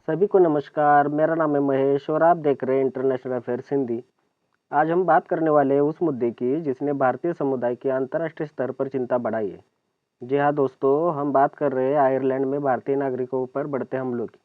सभी को नमस्कार। मेरा नाम है महेश और आप देख रहे हैं इंटरनेशनल अफेयर्स हिंदी। आज हम बात करने वाले हैं उस मुद्दे की जिसने भारतीय समुदाय की अंतर्राष्ट्रीय स्तर पर चिंता बढ़ाई है। जी हाँ दोस्तों, हम बात कर रहे हैं आयरलैंड में भारतीय नागरिकों पर बढ़ते हमलों की,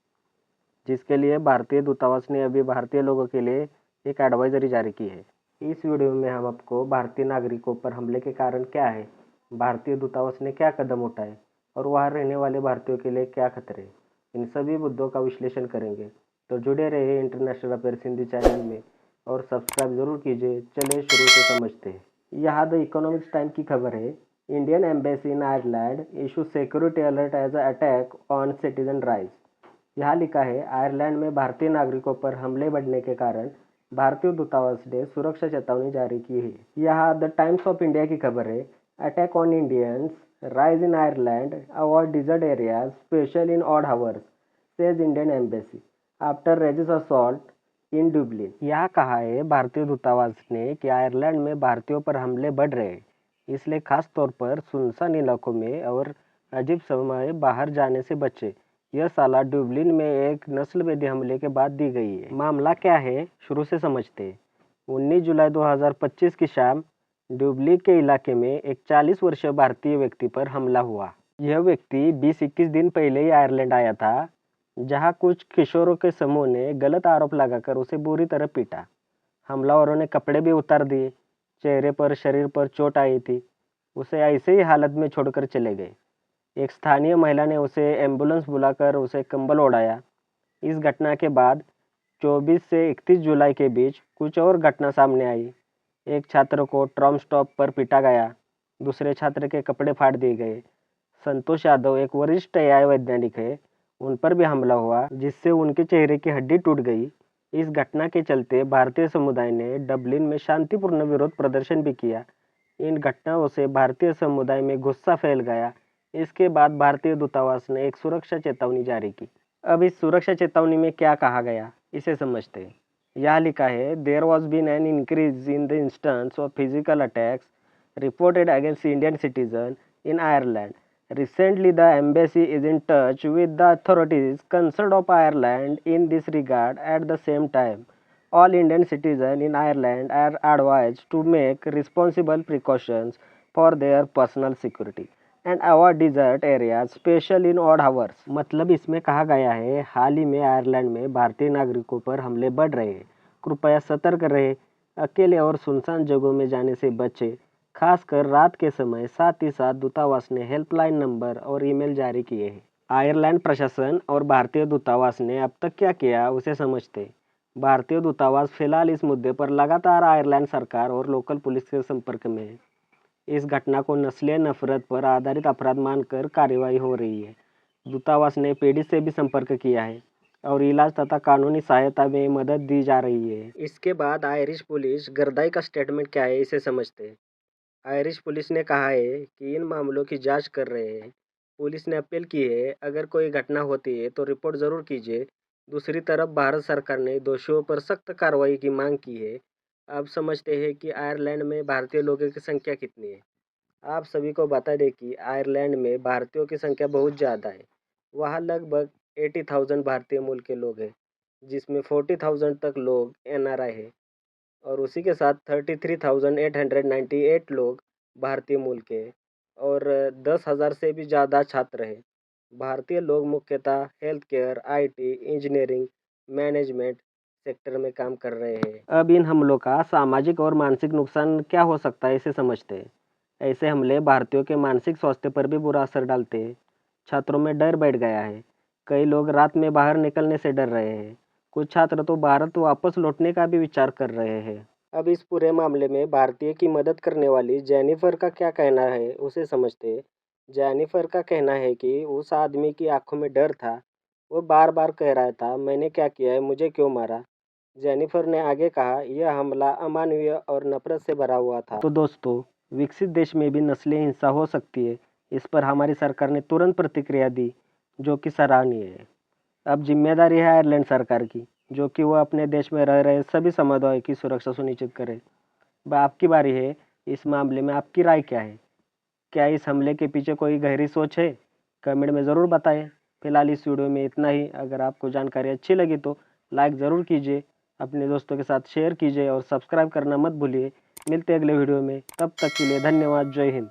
जिसके लिए भारतीय दूतावास ने अभी भारतीय लोगों के लिए एक एडवाइजरी जारी की है। इस वीडियो में हम आपको भारतीय नागरिकों पर हमले के कारण क्या है, भारतीय दूतावास ने क्या कदम उठाए और वहाँ रहने वाले भारतीयों के लिए क्या खतरे हैं, इन सभी मुद्दों का विश्लेषण करेंगे। तो जुड़े रहिए इंटरनेशनल अफेयर्स हिंदी चैनल में और सब्सक्राइब जरूर कीजिए। चलिए शुरू से समझते हैं। यहाँ द इकोनॉमिक्स टाइम की खबर है, Indian embassy in Ireland issue security alert as attack on citizen rights. यहाँ लिखा है, आयरलैंड में भारतीय नागरिकों पर हमले बढ़ने के कारण भारतीय दूतावास ने सुरक्षा चेतावनी जारी की है। यहाँ द टाइम्स ऑफ इंडिया की खबर है, attack on Indians rise in Ireland avoid desert areas special in odd hours says Indian embassy after racist assault in Dublin. यहाँ कहा है भारतीय दूतावास ने कि आयरलैंड में भारतीयों पर हमले बढ़ रहे हैं, इसलिए खास तौर पर सुनसान इलाकों में और अजीब समय बाहर जाने से बचे। यह सलाह डुबलिन में एक नस्लभेदी हमले के बाद दी गई है। मामला क्या है, शुरू से समझते हैं। 19 जुलाई 2025 की शाम डुबलिन के इलाके में एक 40 वर्षीय भारतीय व्यक्ति पर हमला हुआ। यह व्यक्ति 20-21 दिन पहले ही आयरलैंड आया था, जहां कुछ किशोरों के समूह ने गलत आरोप लगाकर उसे बुरी तरह पीटा। हमलावरों ने कपड़े भी उतार दिए, चेहरे पर शरीर पर चोट आई थी। उसे ऐसे ही हालत में छोड़कर चले गए। एक स्थानीय महिला ने उसे एम्बुलेंस बुलाकर उसे कंबल ओढ़ाया। इस घटना के बाद 24 से 31 जुलाई के बीच कुछ और घटना सामने आई। एक छात्र को ट्रम स्टॉप पर पीटा गया, दूसरे छात्र के कपड़े फाड़ दिए गए। संतोष यादव एक वरिष्ठ एआई वैज्ञानिक है, उन पर भी हमला हुआ जिससे उनके चेहरे की हड्डी टूट गई। इस घटना के चलते भारतीय समुदाय ने डबलिन में शांतिपूर्ण विरोध प्रदर्शन भी किया। इन घटनाओं से भारतीय समुदाय में गुस्सा फैल गया। इसके बाद भारतीय दूतावास ने एक सुरक्षा चेतावनी जारी की। अब इस सुरक्षा चेतावनी में क्या कहा गया, इसे समझते हैं। यहाँ लिखा है, there was been an increase in the instance of physical attacks reported against Indian citizen in Ireland. Recently, the embassy is in touch with the authorities concerned of Ireland in this regard. At the same time, all Indian citizens in Ireland are advised to make responsible precautions for their personal security and avoid desert areas, especially in odd hours. मतलब इसमें कहा गया है, हाल ही में Ireland में भारतीय नागरिकों पर हमले बढ़ रहे हैं। कृपया सतर्क रहे, अकेले और सुनसान जगहों में जाने से बचें, खासकर रात के समय। साथ ही साथ दूतावास ने हेल्पलाइन नंबर और ईमेल जारी किए हैं। आयरलैंड प्रशासन और भारतीय दूतावास ने अब तक क्या किया, उसे समझते। भारतीय दूतावास फिलहाल इस मुद्दे पर लगातार आयरलैंड सरकार और लोकल पुलिस के संपर्क में है। इस घटना को नस्लीय नफरत पर आधारित अपराध मानकर कार्रवाई हो रही है। दूतावास ने पीड़ित से भी संपर्क किया है और इलाज तथा कानूनी सहायता में मदद दी जा रही है। इसके बाद आयरिश पुलिस गर्दाई का स्टेटमेंट क्या है, इसे समझते हैं। आयरिश पुलिस ने कहा है कि इन मामलों की जांच कर रहे हैं। पुलिस ने अपील की है, अगर कोई घटना होती है तो रिपोर्ट ज़रूर कीजिए। दूसरी तरफ भारत सरकार ने दोषियों पर सख्त कार्रवाई की मांग की है। अब समझते हैं कि आयरलैंड में भारतीय लोगों की संख्या कितनी है। आप सभी को बता दें कि आयरलैंड में भारतीयों की संख्या बहुत ज़्यादा है। वहाँ लगभग 80,000 भारतीय मूल के लोग हैं, जिसमें 40,000 तक लोग एनआरआई है और उसी के साथ 33,898 लोग भारतीय मूल के हैं और 10,000 से भी ज़्यादा छात्र हैं। भारतीय लोग मुख्यतः health care, IT, engineering, management sector में काम कर रहे हैं। अब इन हमलों का सामाजिक और मानसिक नुकसान क्या हो सकता है, इसे समझते हैं। ऐसे हमले भारतीयों के मानसिक स्वास्थ्य पर भी बुरा असर डालते हैं। छात्रों में डर बैठ गया है, कई लोग रात में बाहर निकलने से डर रहे हैं। कुछ छात्र तो भारत वापस लौटने का भी विचार कर रहे हैं। अब इस पूरे मामले में भारतीय की मदद करने वाली जेनिफर का क्या कहना है, उसे समझते हैं। जेनिफर का कहना है कि उस आदमी की आंखों में डर था। वो बार बार कह रहा था, मैंने क्या किया है, मुझे क्यों मारा। जेनिफर ने आगे कहा, यह हमला अमानवीय और नफरत से भरा हुआ था। तो दोस्तों, विकसित देश में भी नस्लीय हिंसा हो सकती है। इस पर हमारी सरकार ने तुरंत प्रतिक्रिया दी, जो कि सराहनीय है। अब जिम्मेदारी है आयरलैंड सरकार की, जो कि वह अपने देश में रह रहे सभी समुदायों की सुरक्षा सुनिश्चित करे। अब आपकी बारी है, इस मामले में आपकी राय क्या है? क्या इस हमले के पीछे कोई गहरी सोच है? कमेंट में ज़रूर बताएं। फिलहाल इस वीडियो में इतना ही। अगर आपको जानकारी अच्छी लगी तो लाइक ज़रूर कीजिए, अपने दोस्तों के साथ शेयर कीजिए और सब्सक्राइब करना मत भूलिए। मिलते हैं अगले वीडियो में, तब तक के लिए धन्यवाद। जय हिंद।